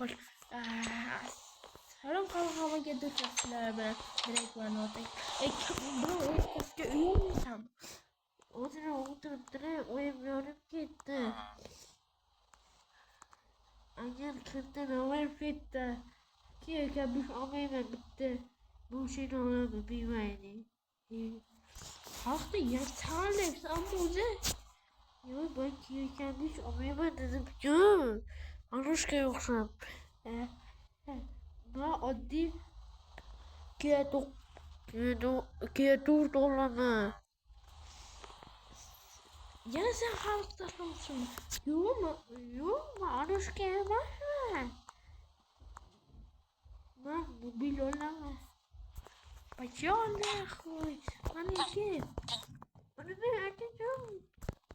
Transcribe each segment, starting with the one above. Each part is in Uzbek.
Xo'sh, salom qavg'amaga do'stlar bilan direkt bilan o'tay. Bro, o'zga uyumisam. O'zini o'tirib direkt o'yib yorib ketdi. Agar kimdan o'yib ketdi. Keyin bir olmayman bitti. Bu şeyni olaman bilmaydi. Hafta yaşarlayız ama o'zi. Yo ben kiyirkenmiş olmayman dedim. Yo. Anushkaga o'xshab. Ben oddiy kiyatuvr olaman. Yana sen xalqdashlomsan. Yo'qmi, Anushka emasman. Ben mobil olaman. Пойдёмте, хуй, манеки. Манеки, акичом.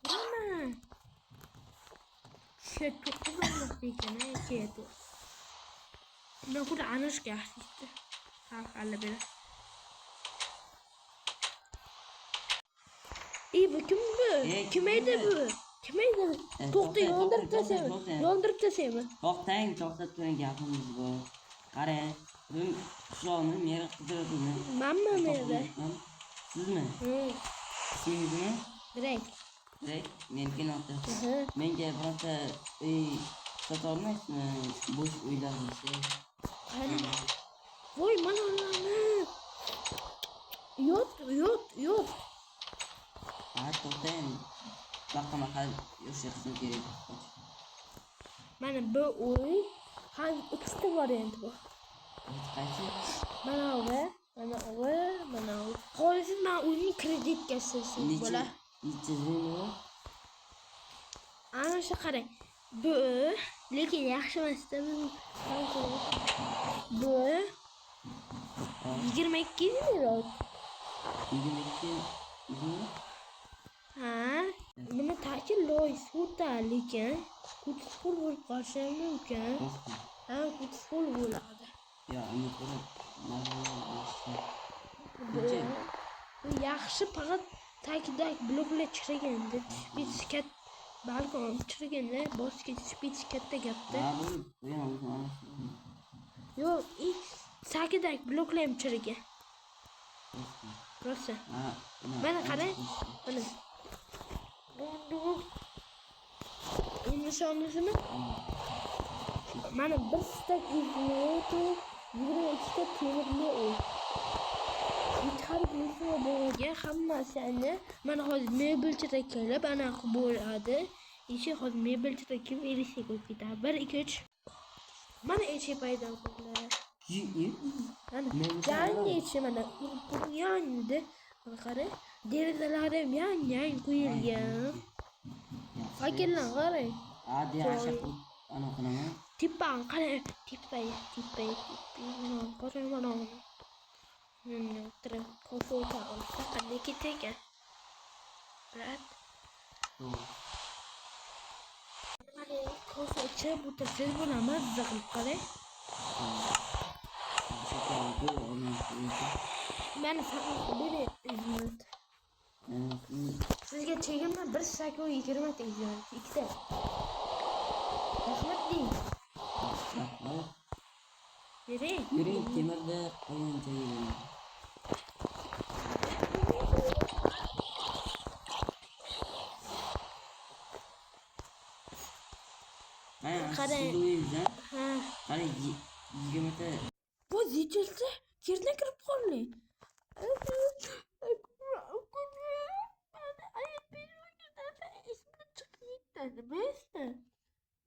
Мама. Чето, куда екен, чето. Ну куда Анушка асисти. Хала бера. Bu kim bu? Kimeydi bu? Kimeydi? To'xta, yondirib tasaymi? To'xtab turing, gapimiz bor. Qara. Ben şu an yere kıdırdım. Mamma nerede? Siz mi? İsminiz mi? Direkt. Mümkün oldu. Ben gel burada satarmaz mı? Boş uylar bir şey. Vay mananı. Yok. To'xtang. Bakma yo'qshiqsin kerak. Mana bu uy hangi ikkita variant bor? Qaysi? Mana bu. Hozir men uyni kreditga silsam bo'la. Necha yil? Ana shu qarang. Bu lekin yaxshi emasda bu 22 lira. 22 Ha, nima tachi loy suvda lekin kutisful bo'lib qolishi mumkin. Ha, kutisful bo'ladi. Ya, uni ko'rib, bu yaxshi faqat tagidagi bloklar chiraganda spitskat balkon chiraganda bosib spits katta gapda. Yo'q, tagidagi bloklar ham chiragan. Rosa. Mana qarang. Mana. Nishonizmi? Mana bir stak izladi. 22 ta temirli uy. Har bir bo'ga hammasini mana hozir mebelchiga kelib ana qilib bo'ladi. Ishi hozir mebelchiga kelib erishib ketadi. 1 2 3. Mana eshik paydo bo'ldi. Mana yangi eshik mana yangi. Qara, derazalari ham yangi qo'yilgan. Vakillar qarang. Hadi aşağı ana qilama. Tipan qarang, tipay. Qarang mana. Kofoto olsa qanday ketagan. Brat. Mana kofocha bu tarafga bo'laman, zag'ib qarang. Mana faqat biri izmat. Sizga chegimman 1 sako 20 ta izmat. Ikkita. Rahmat deng. Yuring temirda qo'yincha yeyman. Qarang. Ha. Qarang 20 ta. Bu zechilsa yerdan kirib qoldi.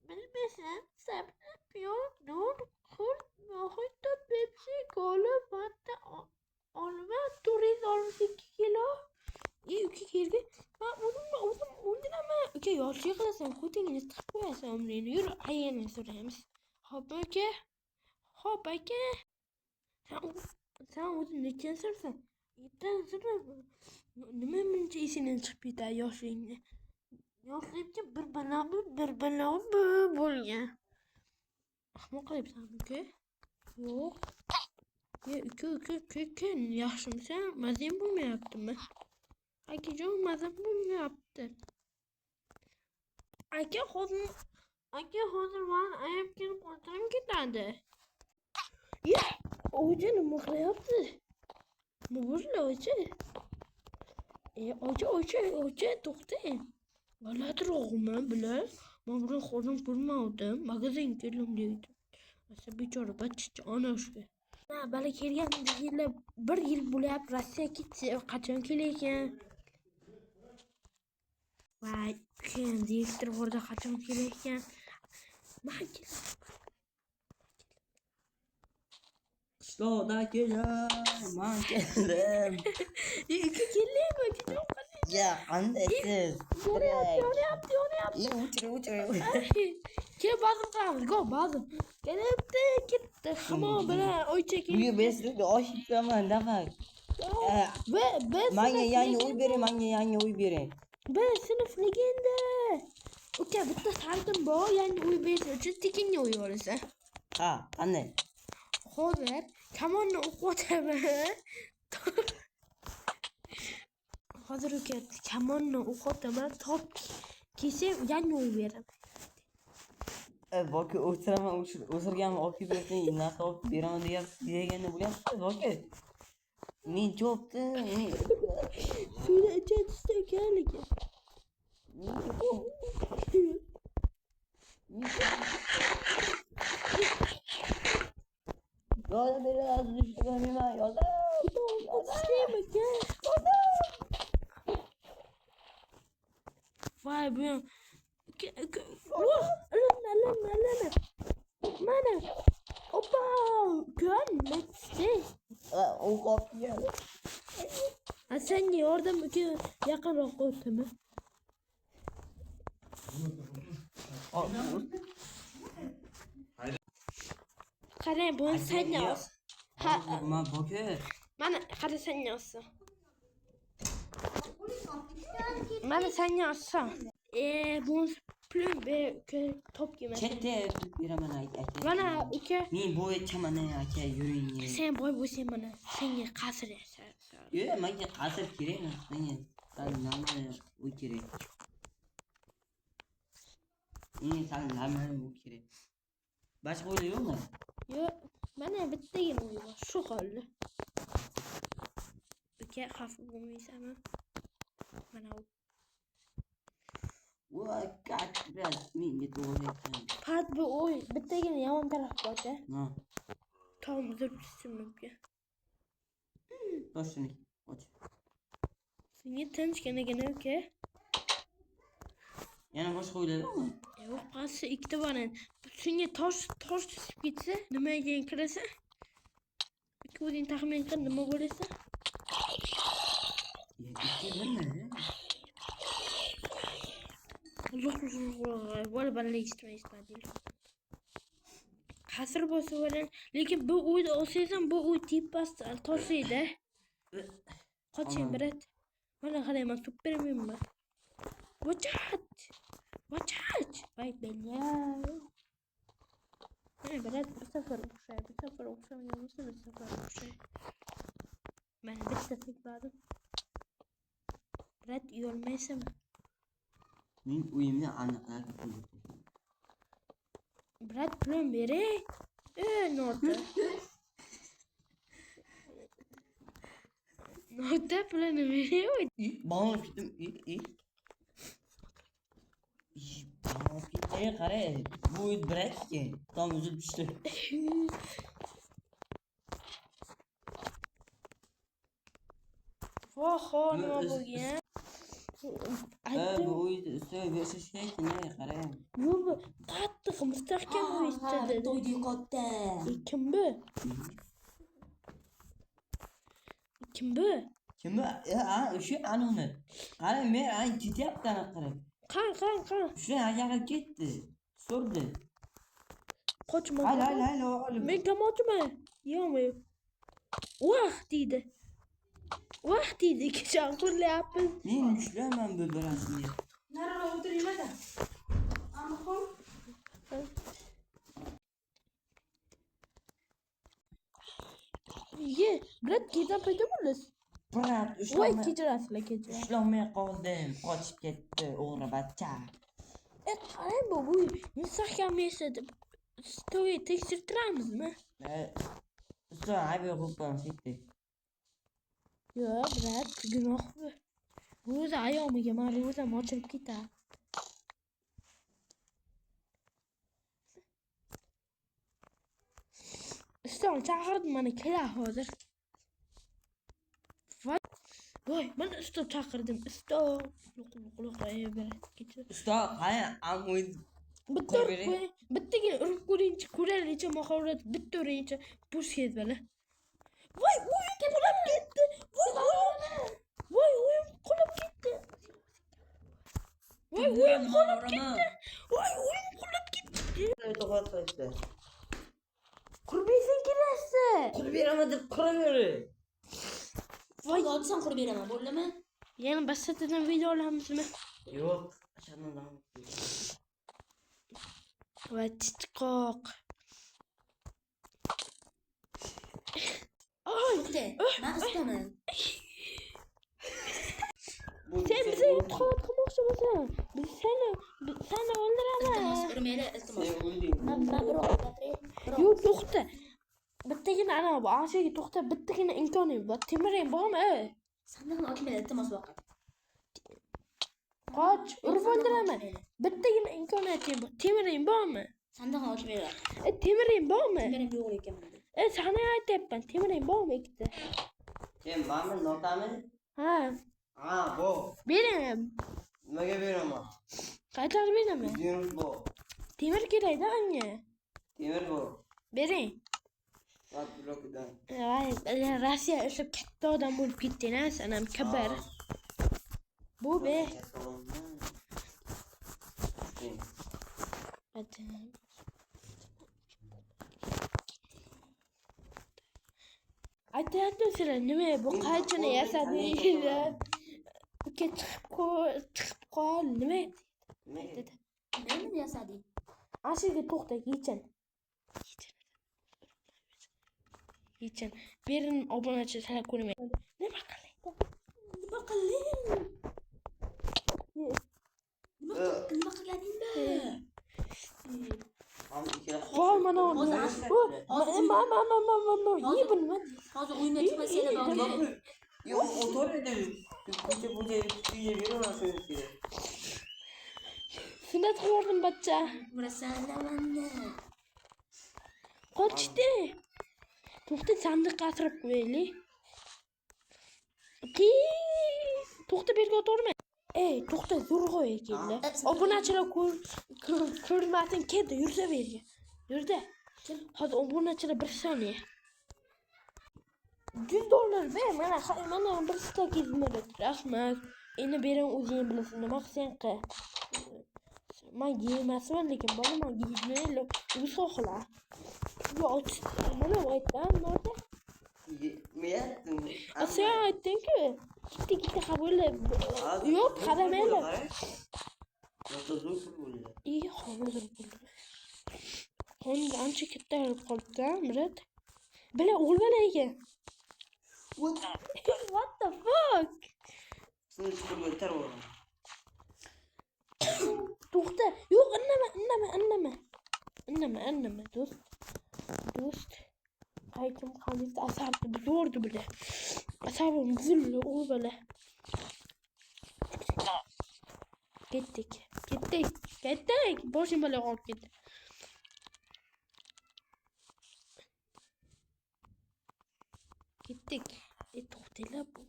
Bilmesen sapıyor nur kurt muhutta Pepsi Cola Fanta olma turiz 12 kilo 2 kilo undan ama uka yoshli qilasan ko'tingni tiqib qo'yasan umringni yur ayani so'raymiz hop aka sen o'zing nechansisan yettansidan nima buncha esingdan chiqib ketadi yoshligingni yoshlikda bir balo bo'lgan ahmoq qilyapsanmi uka yo'q uka yaxshimisan mazam bo'lmayaptimi akajon mazam bo'lmayapti aka hozir Aka hozir mani ayab kelib o'tirim ketadi. Ya, oca nima qilyapti? Nima bo'ldi oca? Oca, to'xtang. G'alati o'g'mi bular? Men buni xo'jam ko'rmadim. Magazin keldim deydi. Asa bechora bachcha onasiga. Ha, bala kelgan yillar 1 yil bo'lyapti Rossiyaga ketdi. Qachon kelaykan? Vay, kim direktor orada qachon kelaykan? Men Qishloqda man keldim. Ikki kelaymi? Kitob qilay. Ya qandaysiz? Yonyapti. O'chir. Kel bazm qilamiz. Go bazm. Ketdi. Hamma bilan oycha Uyi keldi. besizga oshibman demak. Ve Menga yangi uy bering. Ben sınıf legenda. Uka bitta shartim bor, yangi uy berish uchun tekinga uy olasan. Ha, qanday? Hozir kamonni o'qitaman. Hozir uka kamonni o'qitaman, top kesib yangi uy beraman. Boki o'sirganimni olib bersang, narsa olib beraman deganda bo'lyapti, boki. Men cho'pdim. Suvni ichatishda ekanligi. Yordam berasiz, düştürmeyeyim, yordam. Vay bu yan. Alana. Mana. Opa. Görmekte. O kopya. Ha sen yordam yaqinroq qo'yibdimi? Qarang, bu sen yoz. Ha, Boki. mana qara sen yozsan. Mana sen yozsan. Bu plüm top yemek. Chetde beraman aka. Mana uka. Men bo'yi chaman aka, yuring. Sen boy bo'lsang mana senga qasr yasar. Yo'q, menga qasr kerak emas. Menga sal normal uy kerak. Menga sal normal uy kerak. Boshqa uy yo'qmi? Yo'q, mana bittagina uy bor, shu holda. Uka, xafa bo'lmaysanmi? Mana u. Voy, biraz menga to'g'ri ekan. Pat bu uy, bittagina yomon taraf bor-da. Ha. Tom uzib tushimga. Toshini och. Senga tinchgina uka. Yana boshqa uylar yo'qmi? Yo'q, qasi ikkita bor. Senga tosh tushib ketsa, nimaga kirasan? Ikki o'zing taxmin qil, nima bo'lasan? Ikki nima? Bola balla eshitmaydi. Qasr bo'lsa bo'lan, lekin bu uyda o'saysan, bu uy tepasida toshlaydi. Qoching, brat. Mana qarang, men top beramayman. Watch out. Vay bella. Brat, bir safar o'xshay. Men bitta tekladim. Brat, uyolmaysanmi? Men uyimni aniqlab qo'ydim. Brat, pulni bering. Nota. Nota pulni bering. Bana gittim. Bana qara. Bu uy bratga tam uzib tushdi. Voho, nima bo'lgan? Bu uyni ustiga besish kerak, ne qara. Yo'q, qattiq mustahkam uy istadi. To'ydi katta. Kim bu? Kim bu? O'sha anoni. Qara, men an ketyapti ana qarab. Qan. O'sha ayaga ketdi. So'rdi. Qochma. Haylo. Men kamochiman. Yo'qmi? Vah deydi. Kecha qo'llayapmiz. Men ushlaman bu birasini. Nariroq o'tiringlar-da. Amxon. Brat, kecha payda bo'lasiz. Brat, Voy, kechirasizlar. Ushlamay qoldim. Qochib ketdi, o'g'ri bachcha. Qarang bu mustahkam esa deb stoyi tekshirtiramizmi? Usta aybi yo'q ketdi. Yo'q, brat, gunoh bu. Ro'za ayomiga men ro'zam ochilib ketadi. Ustam chaqirdi meni kelar hozir. Voy, mana ustob chaqirdim. Ustob. Quloq kecha. Usta qani am o'yin Bitta bittagina urib ko'ringchi, ko'raylikchi mahorat bitta uringchi. Pushket bala. Voy, o'yinga qulab ketdi. Voy, o'yin qulab ketdi. Voy, o'yin qulab ketdi. Voy, o'yin qulab ketdi. to'xtatdi. Qurbaysan kelasi. Qurib beraman deb quraver. Voy, olsam qurib beraman, bo'ldimi? Yana basatadan video olamizmi? Yo'q, ashaddan. Va chiqoq. Ay, Men istaman. sen bizni intihol qilmoqchimisan? Biz seni o'ldiraman. Urmayli, iltimos. Sen o'lding. Men biroq gapiray. Yo'q, to'xta. Bittagina ana bu ashaga to'xta, bittagina imkoniyat bor. Temiring bormi? Sandiqni ochmaydi, iltimos vaqt. Qoch, urib o'ldiraman. Bittagina imkoniyating bor. Temiring bormi? Sandiqni ochmaydi. Temiring bormi? Men yo'q ekan menda. Sana aytyapman, temiring bormi ikkita? Sen bormi, notami? Ha, Ha, bu. bering. Nimaga beraman? Qaytarib beraman. Temir bu. Temir kerakda menga. Temir bu. Bering. Vat blokdan. Rossiya ishlab katta odam bo'lib ketding-a, sen ham kabar. Bu be. Aytyapti sizlar nima bu qanchani yasadinglar? Uka chiqib qol, nima dedi? Nima yasading? Ashiga to'xta, yechin. Yechin. Berin obunachi sizlar ko'rmaydi. Nima qilaydi? Nima qiling? Nima qilganingda? Voy, mana uni. Yebinman. Hozir o'yinga chiqmasanglar Yo'q, o'tir edi. Ko'cha uyga beraman seni. Sunnat qildim bachcha. Murasalamanda. Qochdi. To'xta, sandiqqa asrab qo'yaylik. To'xta, berga o'tirma. Ey, to'xta, zo'rg'oy keldi. Obunachilar ko'rmasin, keldi, yursa berga. Yurda. Hozir obunachilar 1 soniya. $100 ber, mana bir stak izmirib. Rahmat. Endi bering o'zing bilasan, nima qilsang qil. Men yemasman, lekin bolaman yeymayli. U soxla. Yo, nima aytdim, nima? Sen aytding-ku. Ikkita qabula. Yo'q, qaramayli. Hozir bo'ldi. Qonni ancha katta qoldi, Murat. Bila o'lmana ekan. What the fuck? To'xta. Yo'q, innama, do'st. Qaykim qanday asabni buzurdi bile. Asabim buzildi, u bile. Ketdik. Boshim bile qolib ketdi. Ketdik. To'xtanglar bu.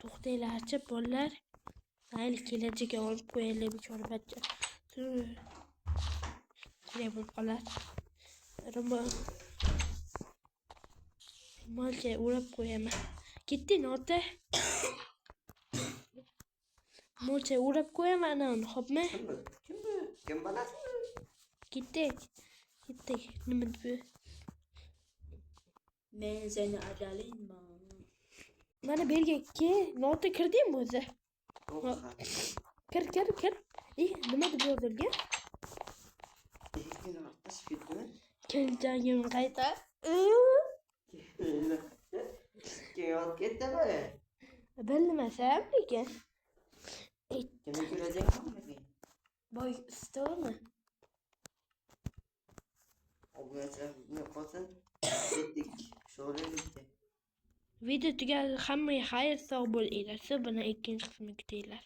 To'xtanglar-chi bolalar. Mayli, kelajakka olib qo'yaylik bechora bachcha. Kerak bo'lib qolar. Malcha o'rab qo'yaman. Ketding orta. Malcha o'rab qo'yaman uni, xo'pmi? Kim biladi? Ketdik. Nima deb? Men seni ajalinman. Mana berga kel. Nota kirdingmi o'zi? Kir. Nima deb yozilgan? Keljagim qayta. Keyin ketdimi? Bilmasam lekin. Kimga kelajak hammaga? Boy istovmi? Obunachilar bilmay qolsin. Ketdik. Sho'rlikka. Video tugadi. Hammaga xayr, sog' bo'linglar. Shu bilan ikkinchi qismini kutinglar.